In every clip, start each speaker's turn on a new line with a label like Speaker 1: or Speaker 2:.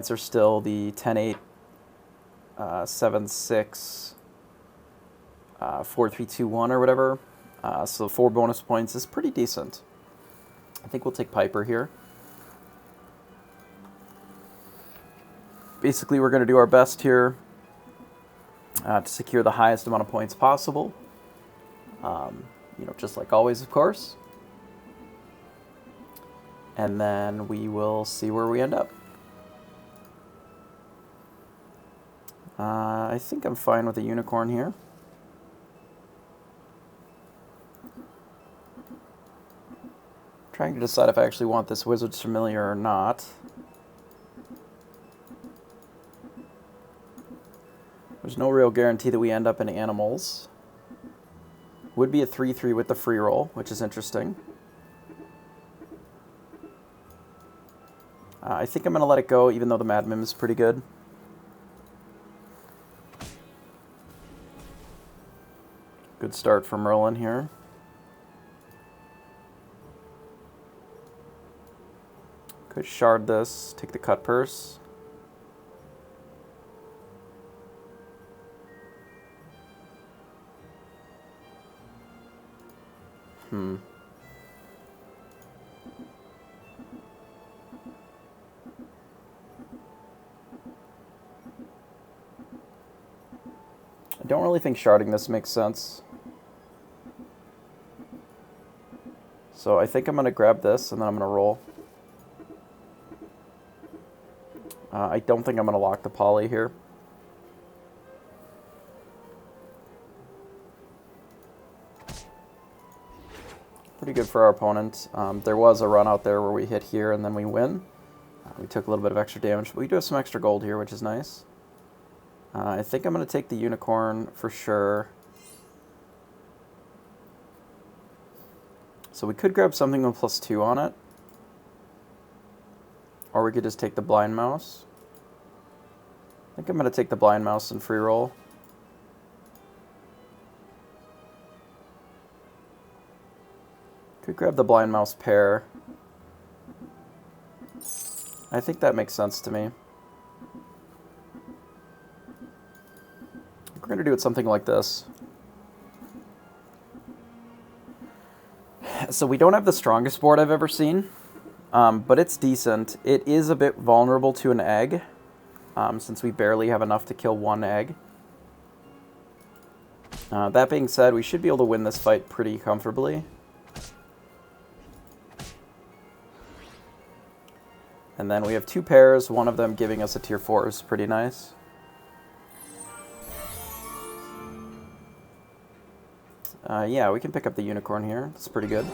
Speaker 1: are still the 10-8, 7-6, 4-3-2-1 or whatever. So 4 bonus points is pretty decent. I think we'll take Piper here. Basically, we're going to do our best here to secure the highest amount of points possible. Just like always, of course. And then we will see where we end up. I think I'm fine with a unicorn here. Trying to decide if I actually want this Wizard's Familiar or not. There's no real guarantee that we end up in animals. Would be a 3-3 with the free roll, which is interesting. I think I'm going to let it go, even though the Mad Mim is pretty good. Good start for Merlin here. Could shard this, take the cut purse. I don't really think sharding this makes sense. So I think I'm going to grab this and then I'm going to roll. I don't think I'm going to lock the poly here. Pretty good for our opponent. There was a run out there where we hit here and then we win. We took a little bit of extra damage, but we do have some extra gold here, which is nice. I think I'm going to take the unicorn for sure. So we could grab something with +2 on it. Or we could just take the blind mouse. I think I'm going to take the blind mouse and free roll. Could grab the blind mouse pair. I think that makes sense to me. We're going to do it something like this. So we don't have the strongest board I've ever seen, but it's decent. It is a bit vulnerable to an egg, since we barely have enough to kill one egg. That being said, we should be able to win this fight pretty comfortably. And then we have 2 pairs, one of them giving us a tier 4 is pretty nice. Yeah, we can pick up the unicorn here. That's pretty good.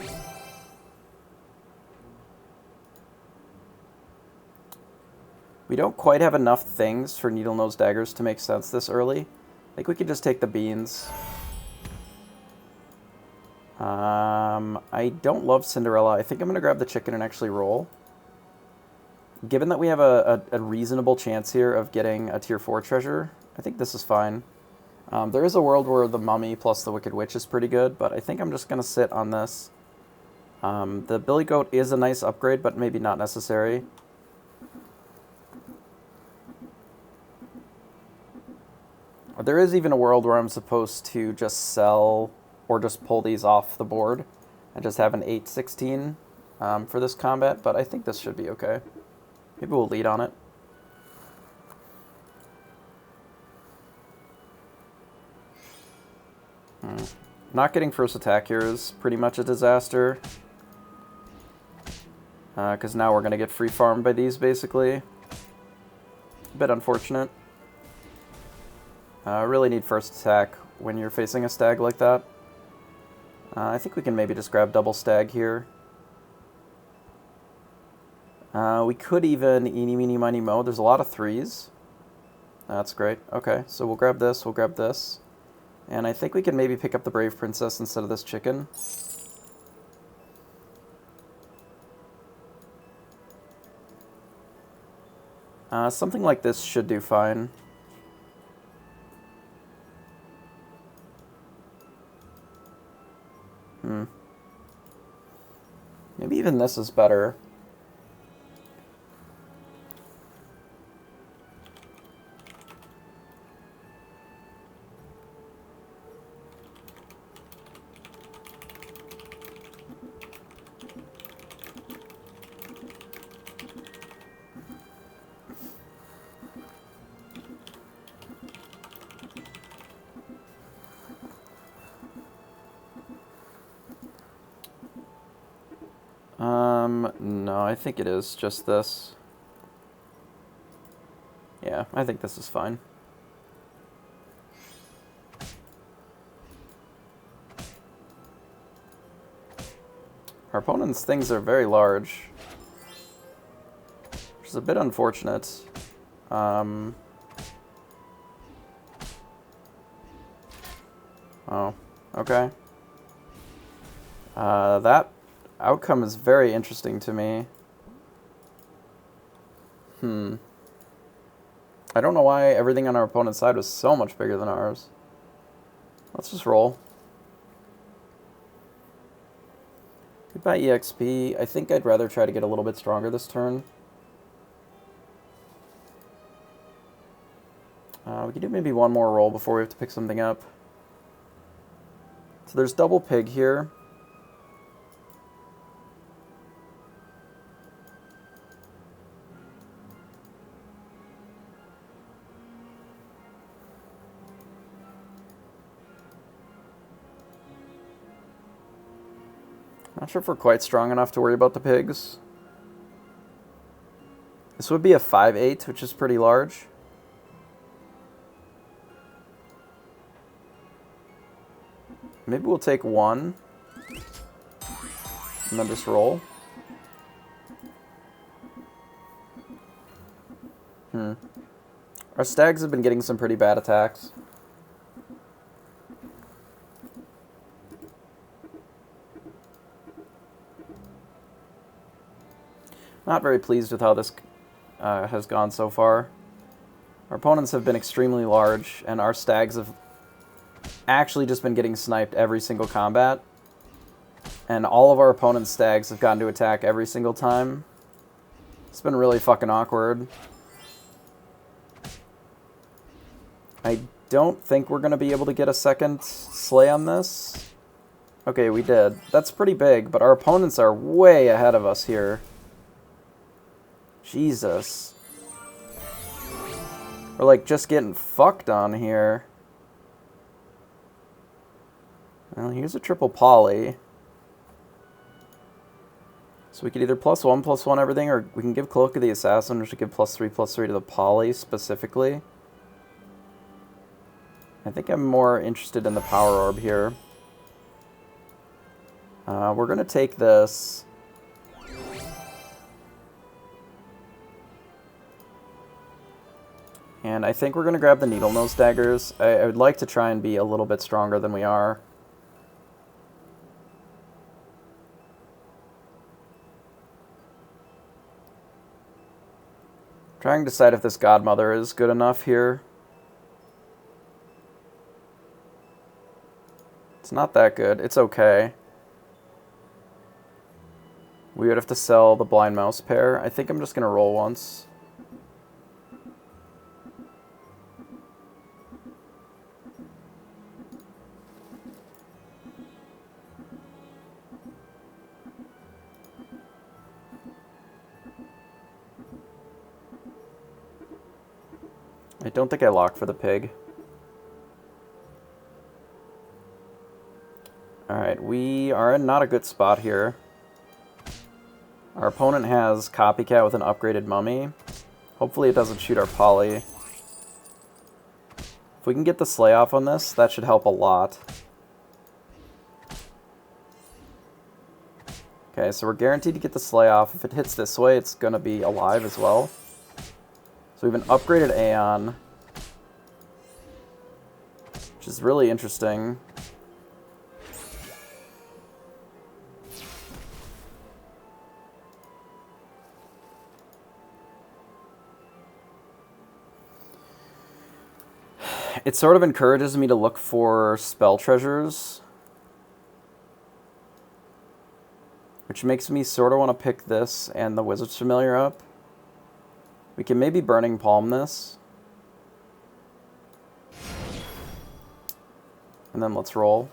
Speaker 1: We don't quite have enough things for needle nose daggers to make sense this early. I think we could just take the beans. I don't love Cinderella. I think I'm going to grab the chicken and actually roll. Given that we have a reasonable chance here of getting a tier 4 treasure, I think this is fine. There is a world where the Mummy plus the Wicked Witch is pretty good, but I think I'm just going to sit on this. The Billy Goat is a nice upgrade, but maybe not necessary. There is even a world where I'm supposed to just sell or just pull these off the board and just have an 8-16 for this combat, but I think this should be okay. Maybe we'll lead on it. Not getting first attack here is pretty much a disaster. Because now we're going to get free farmed by these, basically. A bit unfortunate. Really need first attack when you're facing a stag like that. I think we can maybe just grab double stag here. We could even eeny, meeny, miny, mo. There's a lot of 3s. That's great. Okay, so we'll grab this, we'll grab this. And I think we can maybe pick up the Brave Princess instead of this chicken. Something like this should do fine. Maybe even this is better. No, I think it is just this. Yeah, I think this is fine. Our opponent's things are very large, which is a bit unfortunate. Oh, okay. That outcome is very interesting to me. I don't know why everything on our opponent's side was so much bigger than ours. Let's just roll. Goodbye, EXP. I think I'd rather try to get a little bit stronger this turn. We can do maybe one more roll before we have to pick something up. So there's double pig here. Not sure if we're quite strong enough to worry about the pigs. This would be a 5/8, which is pretty large. Maybe we'll take one and then just roll. Our stags have been getting some pretty bad attacks. Not very pleased with how this has gone so far. Our opponents have been extremely large, and our stags have actually just been getting sniped every single combat. And all of our opponent's stags have gotten to attack every single time. It's been really fucking awkward. I don't think we're going to be able to get a second slay on this. Okay, we did. That's pretty big, but our opponents are way ahead of us here. Jesus. We're like just getting fucked on here. Well, here's a triple poly. So we could either +1/+1 everything, or we can give Cloak of the Assassin, which would give +3/+3 to the poly specifically. I think I'm more interested in the power orb here. We're going to take this. And I think we're going to grab the needle nose daggers. I would like to try and be a little bit stronger than we are. Trying to decide if this Godmother is good enough here. It's not that good. It's okay. We would have to sell the Blind Mouse pair. I think I'm just going to roll once. I don't think I lock for the pig. Alright, we are in not a good spot here. Our opponent has Copycat with an upgraded mummy. Hopefully it doesn't shoot our poly. If we can get the slay off on this, that should help a lot. Okay, so we're guaranteed to get the slay off. If it hits this way, it's going to be alive as well. So we have an upgraded Aeon, which is really interesting. It sort of encourages me to look for spell treasures, which makes me sort of want to pick this and the Wizard's Familiar up. We can maybe Burning Palm this. And then let's roll.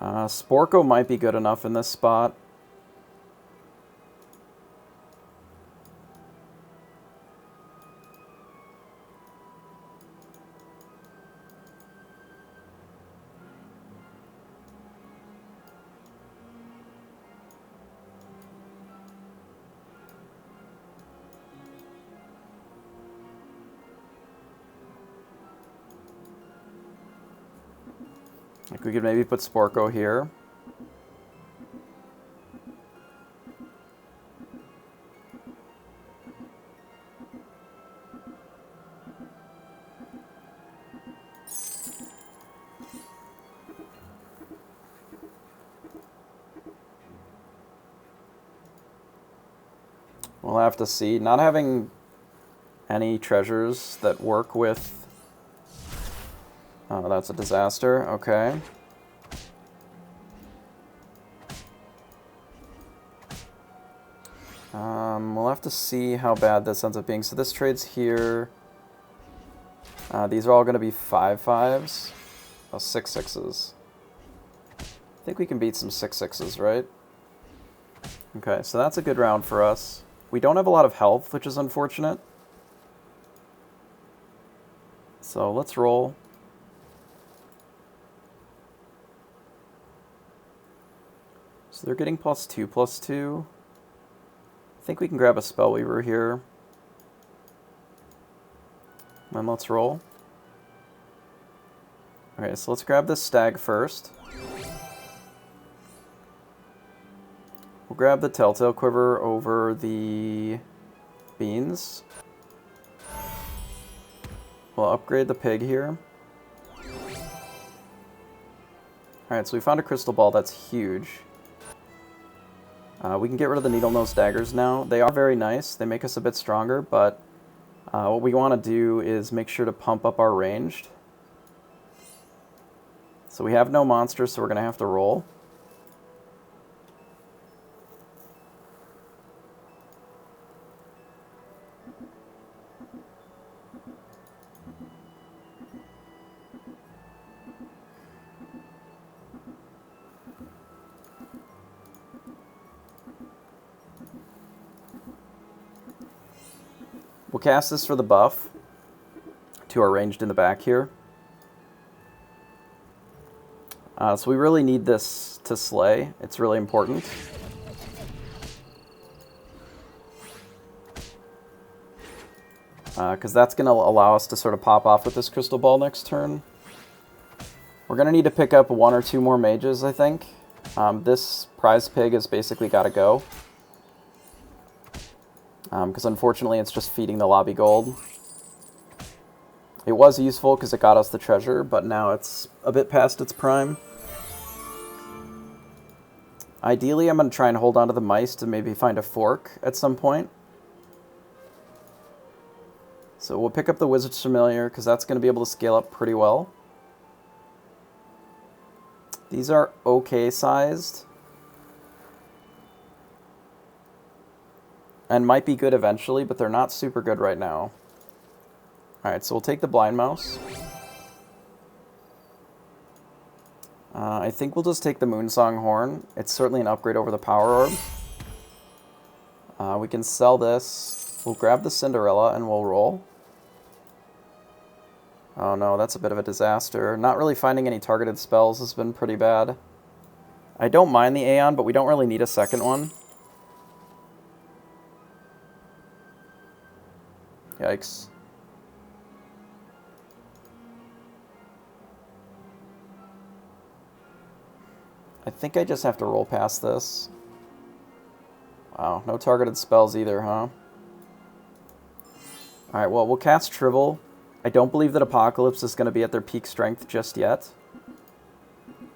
Speaker 1: Sporko might be good enough in this spot. Like we could maybe put Sporko here. We'll have to see. Not having any treasures that work with... Oh, that's a disaster. Okay. We'll have to see how bad this ends up being. So this trade's here. These are all going to be 5/5s. Oh, 6/6s. I think we can beat some 6/6s, right? Okay, so that's a good round for us. We don't have a lot of health, which is unfortunate. So let's roll. So they're getting +2/+2. I think we can grab a Spellweaver here. Then let's roll. Okay, so let's grab this Stag first. We'll grab the Telltale Quiver over the Beans. We'll upgrade the Pig here. Alright, so we found a Crystal Ball. That's huge. We can get rid of the Needle-Nose Daggers now. They are very nice. They make us a bit stronger, but what we want to do is make sure to pump up our ranged. So we have no monsters, so we're going to have to roll. We'll cast this for the buff to our ranged in the back here. So we really need this to slay. It's really important. Because that's going to allow us to sort of pop off with this Crystal Ball next turn. We're going to need to pick up 1 or 2 more mages, I think. This prize pig has basically got to go. Because unfortunately it's just feeding the lobby gold. It was useful because it got us the treasure, but now it's a bit past its prime. Ideally, I'm going to try and hold on to the mice to maybe find a fork at some point. So we'll pick up the Wizard's Familiar because that's going to be able to scale up pretty well. These are okay sized. And might be good eventually, but they're not super good right now. Alright, so we'll take the Blind Mouse. I think we'll just take the Moonsong Horn. It's certainly an upgrade over the Power Orb. We can sell this. We'll grab the Cinderella and we'll roll. Oh no, that's a bit of a disaster. Not really finding any targeted spells has been pretty bad. I don't mind the Aeon, but we don't really need a second one. Yikes. I think I just have to roll past this. Wow, no targeted spells either, huh? Alright, well, we'll cast Tribble. I don't believe that Apocalypse is going to be at their peak strength just yet.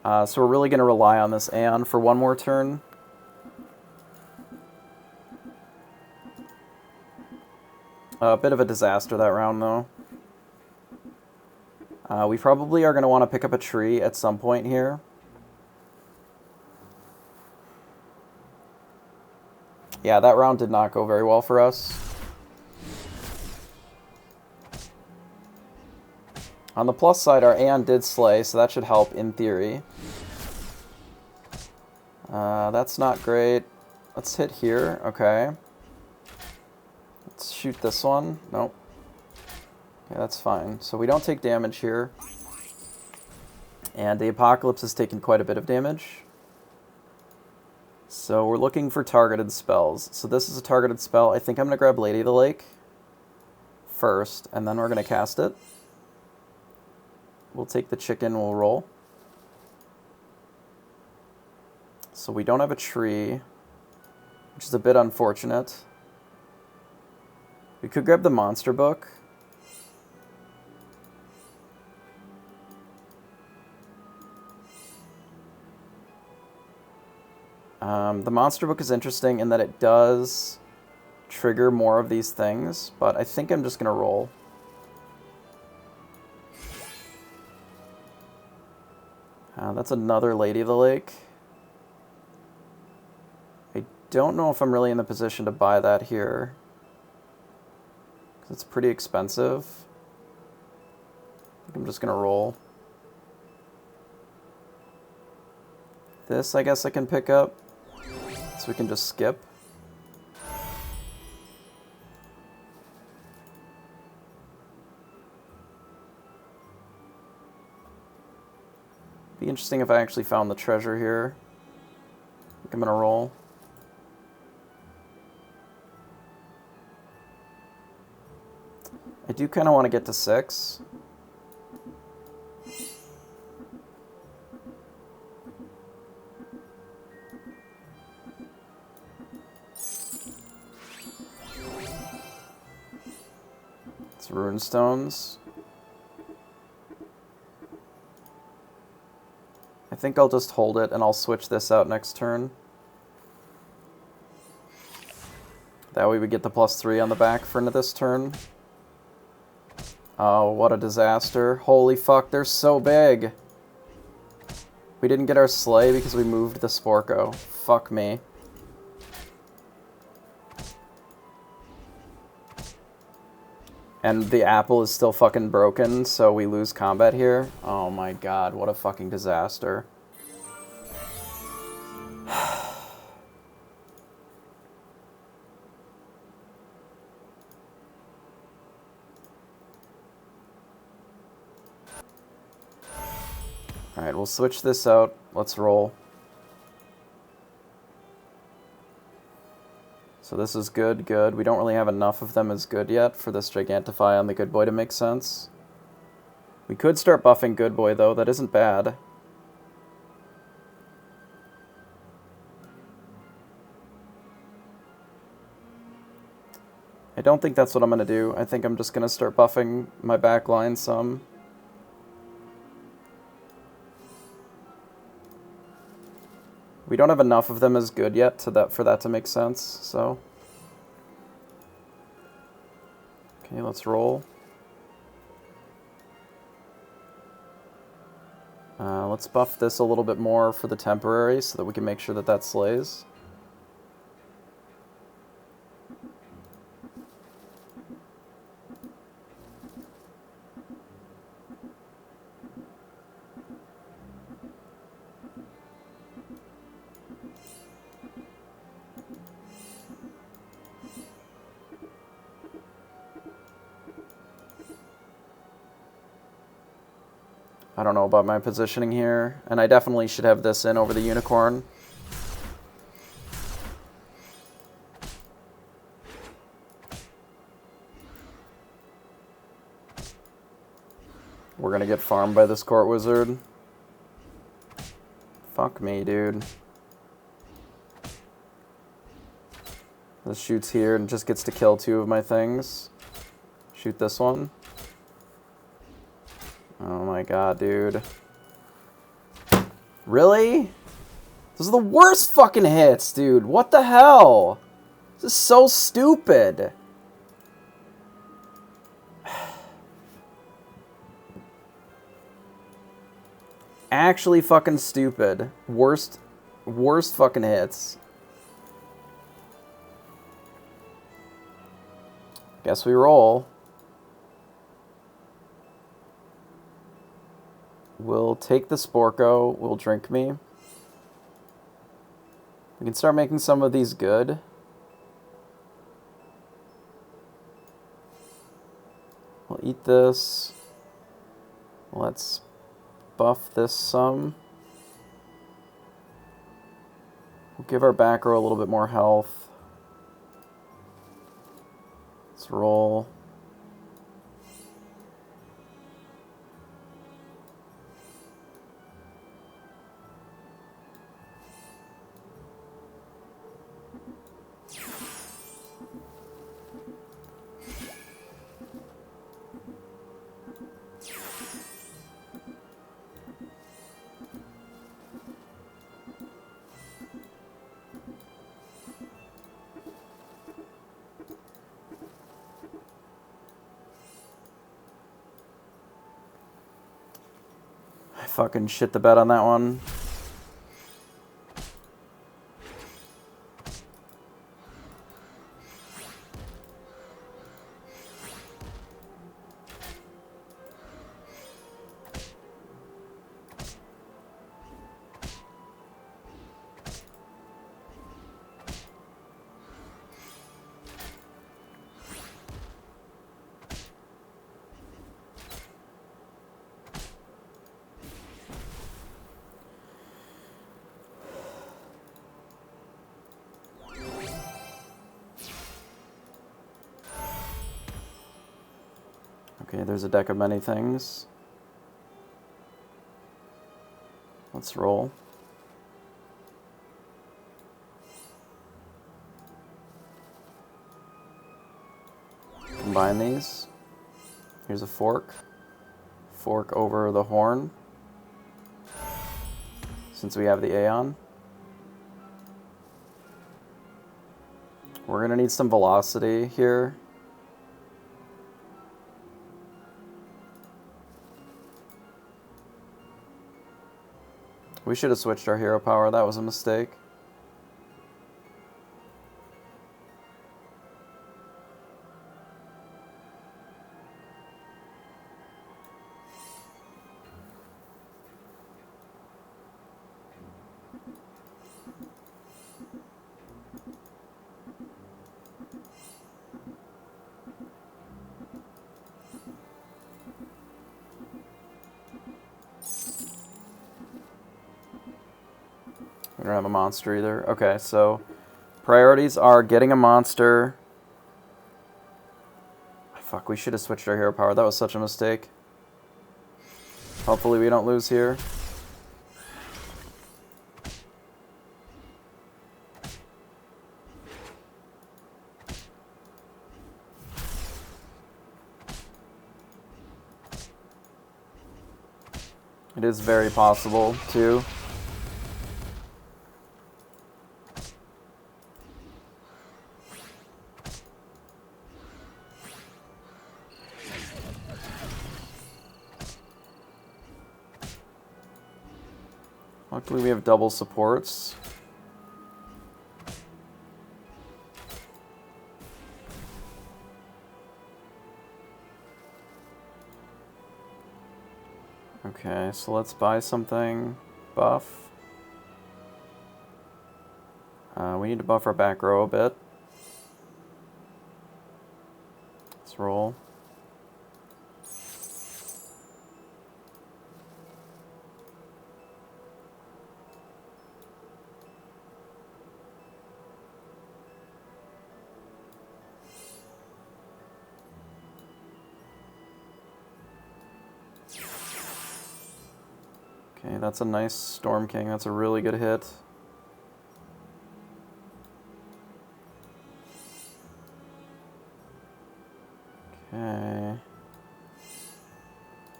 Speaker 1: So we're really going to rely on this Aeon for one more turn. A bit of a disaster that round, though. We probably are going to want to pick up a tree at some point here. Yeah, that round did not go very well for us. On the plus side, our Aeon did slay, so that should help in theory. That's not great. Let's hit here. Okay. Let's shoot this one. Nope. Okay, that's fine. So we don't take damage here. And the Apocalypse has taken quite a bit of damage. So we're looking for targeted spells. So this is a targeted spell. I think I'm going to grab Lady of the Lake first, and then we're going to cast it. We'll take the chicken, we'll roll. So we don't have a tree, which is a bit unfortunate. We could grab the monster book. The monster book is interesting in that it does trigger more of these things, but I think I'm just going to roll. That's another Lady of the Lake. I don't know if I'm really in the position to buy that here, because it's pretty expensive. I think I'm just going to roll. This, I guess I can pick up, so we can just skip. Be interesting if I actually found the treasure here. I think I'm gonna roll. I do kind of want to get to 6. It's rune stones. I think I'll just hold it and I'll switch this out next turn. That way we get the +3 on the back for this turn. Oh, what a disaster. Holy fuck, they're so big. We didn't get our sleigh because we moved the Sporko. Fuck me. And the apple is still fucking broken, so we lose combat here. Oh my god, what a fucking disaster. Alright, we'll switch this out. Let's roll. So this is good, good. We don't really have enough of them as good yet for this Gigantify on the Good Boy to make sense. We could start buffing Good Boy, though. That isn't bad. I don't think that's what I'm going to do. I think I'm just going to start buffing my back line some. We don't have enough of them as good yet for that to make sense, so. Okay, let's roll. Let's buff this a little bit more for the temporary so that we can make sure that that slays. I don't know about my positioning here, and I definitely should have this in over the unicorn. We're gonna get farmed by this court wizard. Fuck me, dude. This shoots here and just gets to kill 2 of my things. Shoot this one. Oh my god, dude. Really? Those are the worst fucking hits, dude. What the hell? This is so stupid. Actually fucking stupid. Worst fucking hits. Guess we roll. We'll take the Sporko. We'll drink me. We can start making some of these good. We'll eat this. Let's buff this some. We'll give our back row a little bit more health. Let's roll. fucking shit the bed on that one. Okay, there's a deck of many things. Let's roll. Combine these. Here's a fork. Fork over the horn, since we have the Aeon. We're gonna need some velocity here. We should have switched our hero power. That was a mistake. We don't have a monster either. Okay, so priorities are getting a monster. Fuck, we should have switched our hero power. That was such a mistake. Hopefully we don't lose here. It is very possible, too. Luckily we have double supports. Okay, so let's buy something. Buff. We need to buff our back row a bit. Let's roll. Okay, that's a nice Storm King. That's a really good hit. Okay.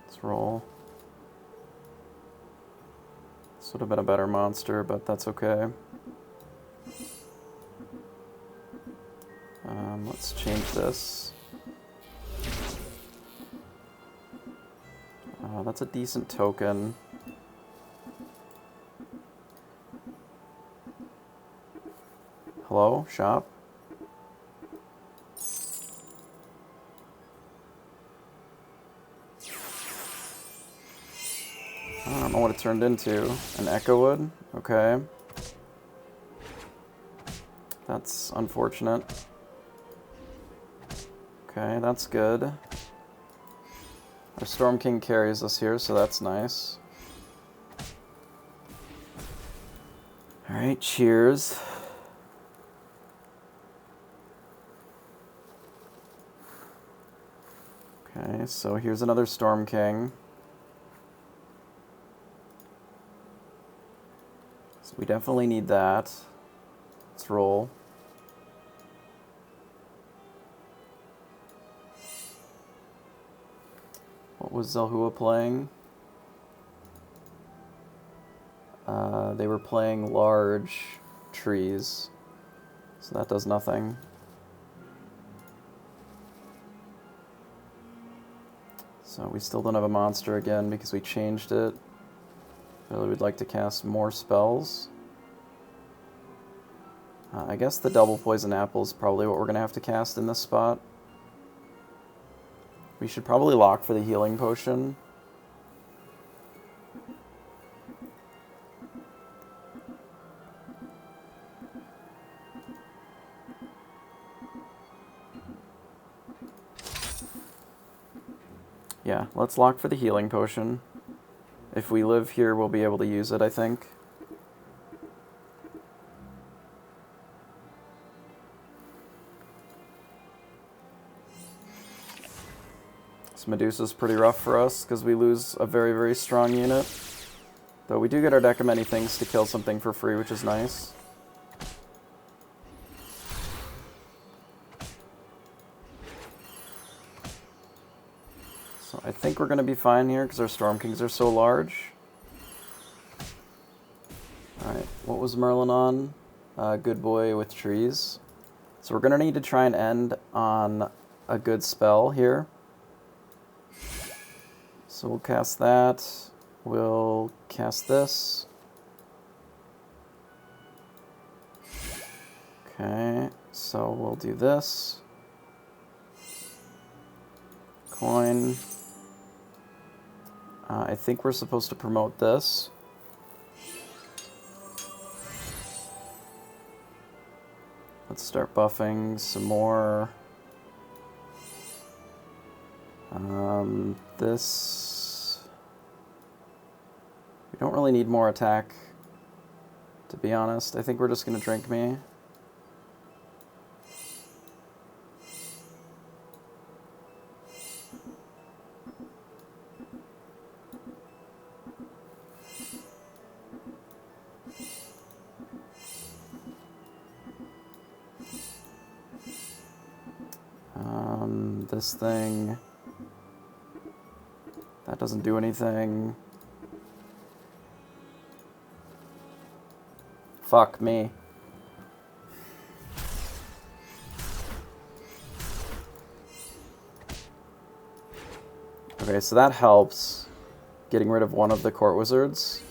Speaker 1: Let's roll. This would have been a better monster, but that's okay. Let's change this. That's a decent token. Hello, shop? I don't know what it turned into. An Echo Wood? Okay. That's unfortunate. Okay, that's good. Our Storm King carries us here, so that's nice. Alright, cheers. Okay, so here's another Storm King. So we definitely need that. Let's roll. What was Zelhua playing? They were playing large trees, so that does nothing. So we still don't have a monster again because we changed it. Really would like to cast more spells. I guess the double poison apple is probably what we're going to have to cast in this spot. We should probably lock for the healing potion. Yeah, let's lock for the healing potion. If we live here, we'll be able to use it, I think. This Medusa's pretty rough for us, because we lose a very, very strong unit. Though we do get our deck of many things to kill something for free, which is nice. So I think we're going to be fine here, because our Storm Kings are so large. Alright, what was Merlin on? Good boy with trees. So we're going to need to try and end on a good spell here. So we'll cast that. We'll cast this. Okay, so we'll do this. Coin. I think we're supposed to promote this. Let's start buffing some more. This... We don't really need more attack, to be honest. I think we're just going to drink me. This thing... That doesn't do anything. Fuck me. Okay, so that helps. Getting rid of one of the court wizards.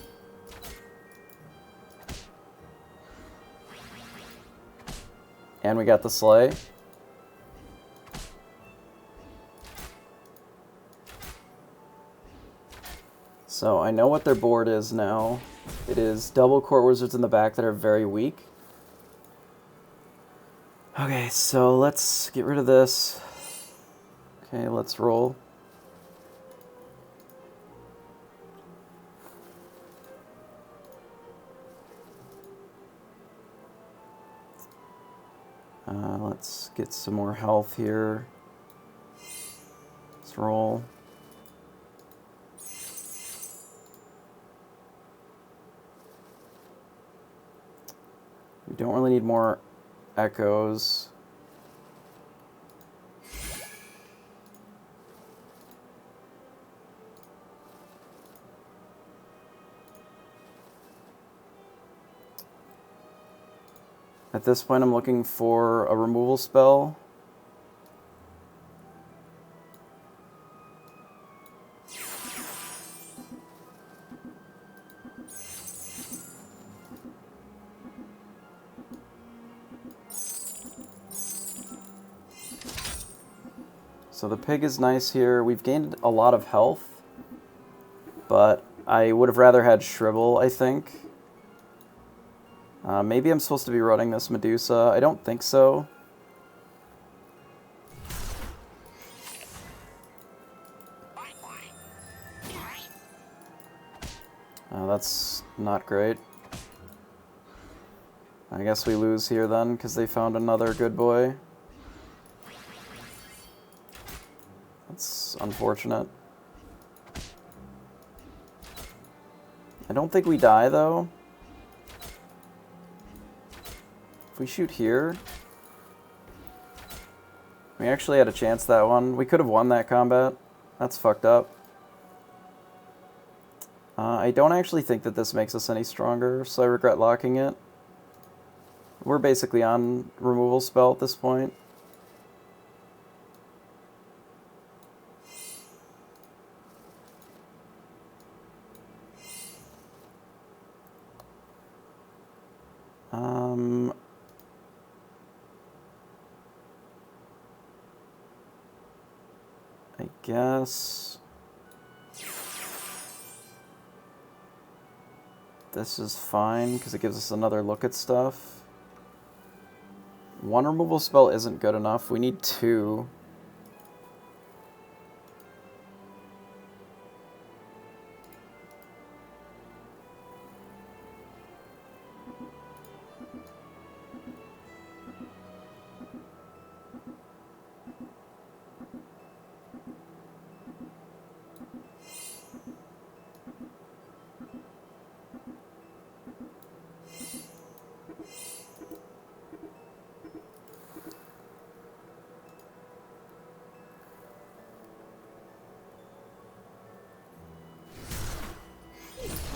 Speaker 1: And we got the Slay. So I know what their board is now. It is double court wizards in the back that are very weak. Okay, so let's get rid of this. Okay, let's roll. Let's get some more health here. Let's roll. We don't really need more echoes. At this point, I'm looking for a removal spell. So the pig is nice here. We've gained a lot of health, but I would have rather had Shrivel, I think. Maybe I'm supposed to be running this Medusa. I don't think so. That's not great. I guess we lose here then, because they found another good boy. That's unfortunate. I don't think we die, though. If we shoot here... We actually had a chance that one. We could have won that combat. That's fucked up. I don't actually think that this makes us any stronger, so I regret locking it. We're basically on removal spell at this point. I guess this is fine because it gives us another look at stuff. One removal spell isn't good enough. We need two.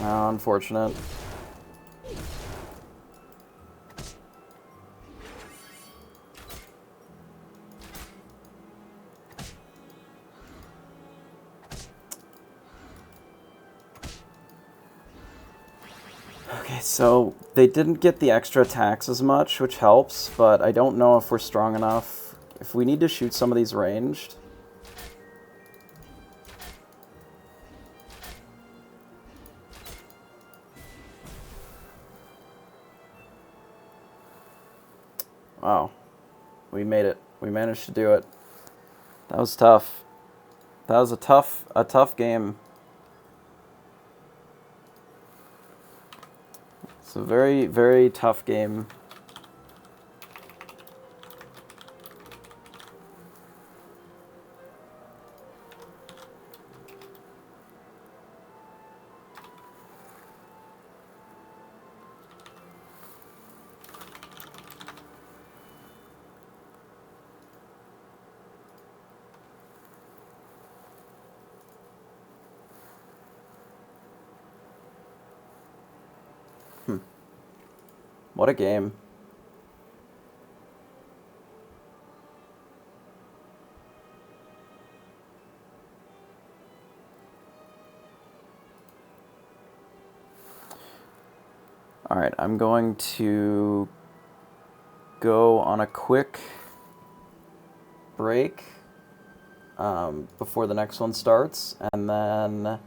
Speaker 1: Oh, unfortunate. Okay, so they didn't get the extra attacks as much, which helps, but I don't know if we're strong enough. If we need to shoot some of these ranged... Wow. We made it. We managed to do it. That was tough. That was a tough game. It's a very, very tough game. What a game. Alright, I'm going to go on a quick break before the next one starts, and then